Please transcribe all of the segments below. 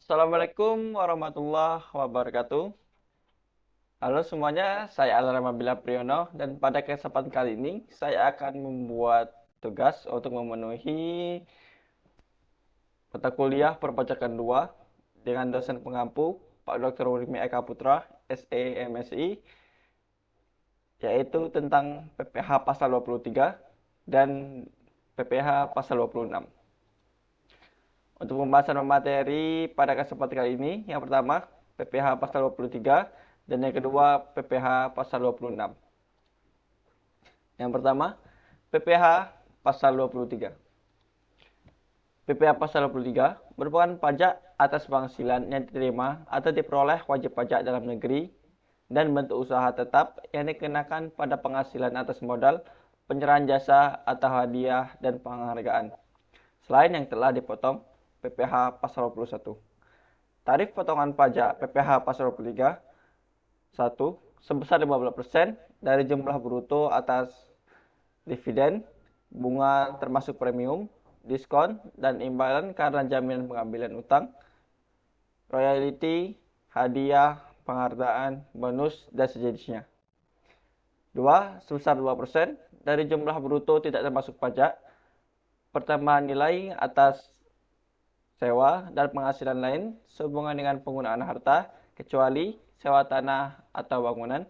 Assalamualaikum warahmatullahi wabarakatuh. Halo semuanya, saya Alarama Bila Priyono dan pada kesempatan kali ini saya akan membuat tugas untuk memenuhi mata kuliah perpajakan 2 dengan dosen pengampu Pak Dr. Urimi Eka Putra, SE MSI, yaitu tentang PPH pasal 23 dan PPH pasal 26. Untuk pembahasan materi pada kesempatan kali ini, yang pertama PPH pasal 23 dan yang kedua PPH pasal 26. Yang pertama, PPH pasal 23. PPH pasal 23 merupakan pajak atas penghasilan yang diterima atau diperoleh wajib pajak dalam negeri dan bentuk usaha tetap yang dikenakan pada penghasilan atas modal, penyerahan jasa atau hadiah dan penghargaan. Selain yang telah dipotong PPH pasal 21. Tarif potongan pajak PPH pasal 23 1. Sebesar 15% dari jumlah bruto atas dividen, bunga termasuk premium, diskon, dan imbalan karena jaminan pengambilan utang, royalti, hadiah, penghargaan, bonus, dan sejenisnya. 2. Sebesar 2% dari jumlah bruto tidak termasuk pajak, pertambahan nilai atas sewa dan penghasilan lain sehubungan dengan penggunaan harta, kecuali sewa tanah atau bangunan,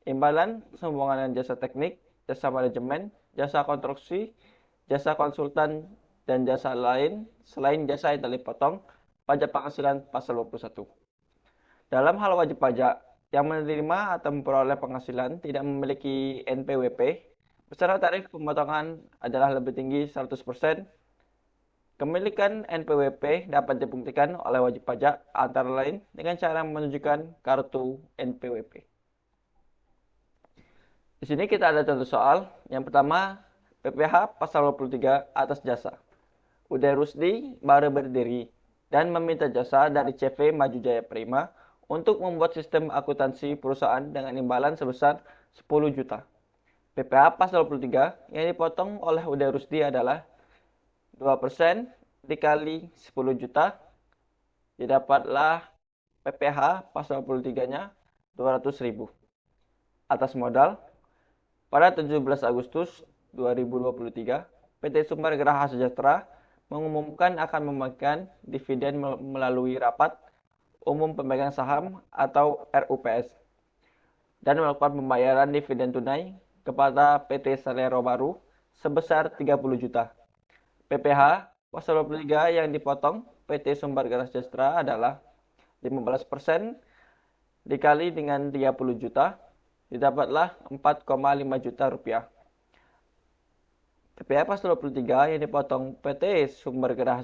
imbalan sehubungan dengan jasa teknik, jasa manajemen, jasa konstruksi, jasa konsultan, dan jasa lain selain jasa yang telah dipotong pajak penghasilan pasal 21. Dalam hal wajib pajak, yang menerima atau memperoleh penghasilan tidak memiliki NPWP, besaran tarif pemotongan adalah lebih tinggi 100%. Kepemilikan NPWP dapat dibuktikan oleh wajib pajak antara lain dengan cara menunjukkan kartu NPWP. Di sini kita ada contoh soal. Yang pertama, PPH pasal 23 atas jasa. Uday Rusdi baru berdiri dan meminta jasa dari CV Maju Jaya Prima untuk membuat sistem akuntansi perusahaan dengan imbalan sebesar 10 juta. PPH pasal 23 yang dipotong oleh Uday Rusdi adalah 2% dikali 10 juta, didapatlah PPH pasal 23-nya 200.000. Atas modal, pada 17 Agustus 2023, PT Sumber Geraha Sejahtera mengumumkan akan membagikan dividen melalui rapat umum pemegang saham atau RUPS dan melakukan pembayaran dividen tunai kepada PT Selero Baru sebesar 30 juta. PPH pasal 23 yang dipotong PT Sumber Geraha Sejahtera adalah 15% dikali dengan 30 juta, didapatlah 4,5 juta rupiah. PPH pasal 23 yang dipotong PT Sumber Geraha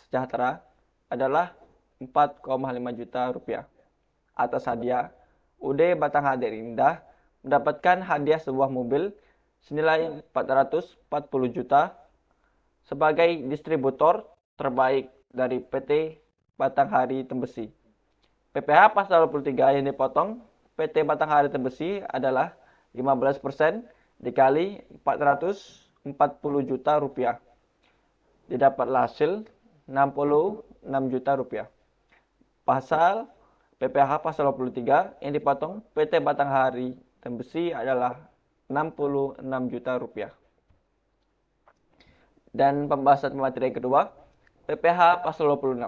Sejahtera adalah 4,5 juta rupiah. Atas hadiah, UD Batanghari Indah mendapatkan hadiah sebuah mobil senilai 440 juta sebagai distributor terbaik dari PT Batanghari Tembesi. PPH pasal 23 yang dipotong PT Batanghari Tembesi adalah 15% dikali 440 juta rupiah. Didapatlah hasil 66 juta rupiah. Pasal PPH pasal 23 yang dipotong PT Batanghari Tembesi adalah 66 juta rupiah. Dan pembahasan materi kedua, PPH pasal 26.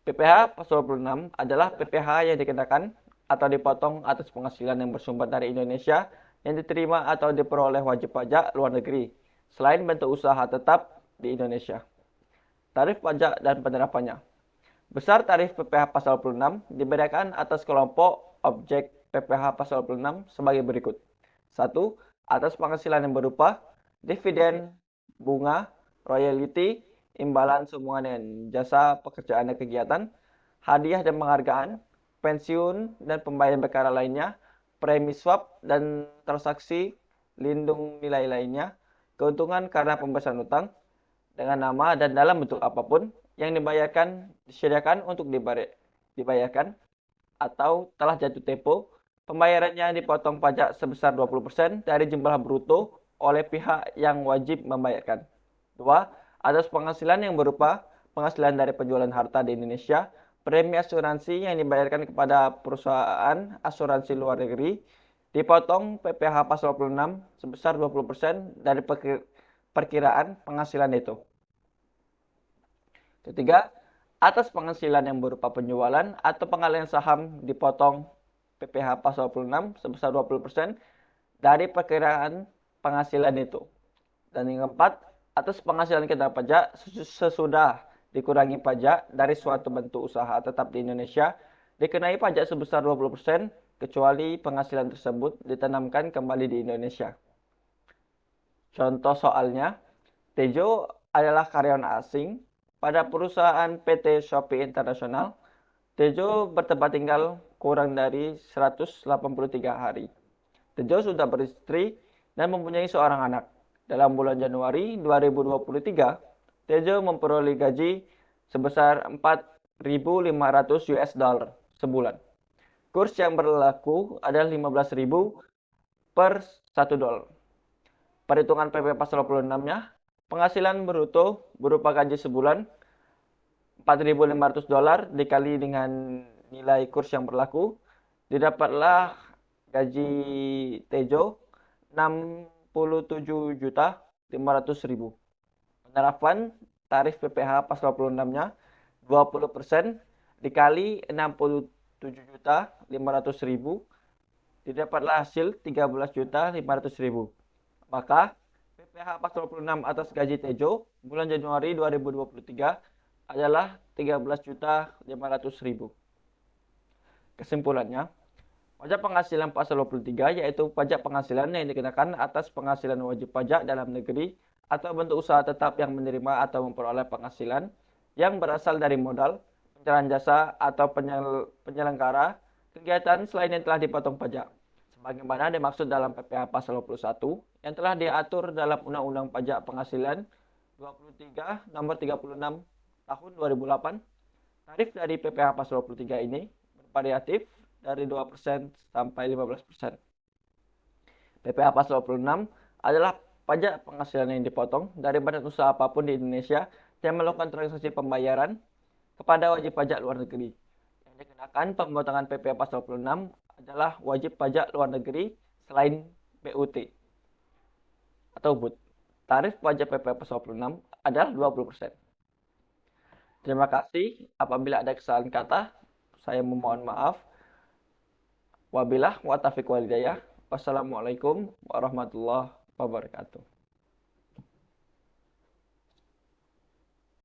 PPH pasal 26 adalah PPH yang dikenakan atau dipotong atas penghasilan yang bersumber dari Indonesia yang diterima atau diperoleh wajib pajak luar negeri, selain bentuk usaha tetap di Indonesia. Tarif pajak dan penerapannya. Besar tarif PPH pasal 26 dibedakan atas kelompok objek PPH pasal 26 sebagai berikut. 1. Atas penghasilan yang berupa dividen, bunga, royalti, imbalan sehubungan dengan jasa pekerjaan dan kegiatan, hadiah dan penghargaan, pensiun dan pembayaran perkara lainnya, premi swap dan transaksi lindung nilai lainnya, keuntungan karena pembebasan utang dengan nama dan dalam bentuk apapun yang disediakan untuk dibayarkan atau telah jatuh tempo, pembayarannya dipotong pajak sebesar 20% dari jumlah bruto oleh pihak yang wajib membayarkan. 2. Atas penghasilan yang berupa penghasilan dari penjualan harta di Indonesia, premi asuransi yang dibayarkan kepada perusahaan asuransi luar negeri dipotong PPh pasal 26 sebesar 20% dari perkiraan penghasilan itu. Ketiga, atas penghasilan yang berupa penjualan atau pengalihan saham dipotong PPh pasal 26 sebesar 20% dari perkiraan penghasilan itu. Dan yang keempat, atas penghasilan kena pajak sesudah dikurangi pajak dari suatu bentuk usaha tetap di Indonesia, dikenai pajak sebesar 20% kecuali penghasilan tersebut ditanamkan kembali di Indonesia. Contoh soalnya, Tejo adalah karyawan asing pada perusahaan PT Shopee International. Tejo bertempat tinggal kurang dari 183 hari. Tejo sudah beristri dan mempunyai seorang anak. Dalam bulan Januari 2023, Tejo memperoleh gaji sebesar 4.500 US dollar sebulan. Kurs yang berlaku adalah 15.000 per 1 dolar. Perhitungan PP pasal 26-nya, penghasilan bruto berupa gaji sebulan 4.500 dolar dikali dengan nilai kurs yang berlaku, didapatlah gaji Tejo 67.500.000. Penerapan tarif PPh pasal 26-nya 20% dikali 67.500.000 didapatlah hasil 13.500.000. Maka PPh pasal 26 atas gaji Tejo bulan Januari 2023 adalah 13.500.000. Kesimpulannya, pajak penghasilan pasal 23 yaitu pajak penghasilan yang dikenakan atas penghasilan wajib pajak dalam negeri atau bentuk usaha tetap yang menerima atau memperoleh penghasilan yang berasal dari modal, pencarian jasa, atau penyelenggara kegiatan selain yang telah dipotong pajak. Sebagaimana dimaksud dalam PPh pasal 21 yang telah diatur dalam Undang-Undang Pajak Penghasilan 23 nomor 36 tahun 2008. Tarif dari PPh pasal 23 ini bervariatif dari 2% sampai 15%. PPh pasal 26 adalah pajak penghasilan yang dipotong dari badan usaha apapun di Indonesia yang melakukan transaksi pembayaran kepada wajib pajak luar negeri. Yang dikenakan pemotongan PPh pasal 26 adalah wajib pajak luar negeri selain BUT atau BUT. Tarif pajak PPh pasal 26 adalah 20%. Terima kasih. Apabila ada kesalahan kata, saya memohon maaf. Wabilah wa taufiq wal hidayah. Wassalamualaikum warahmatullahi wabarakatuh.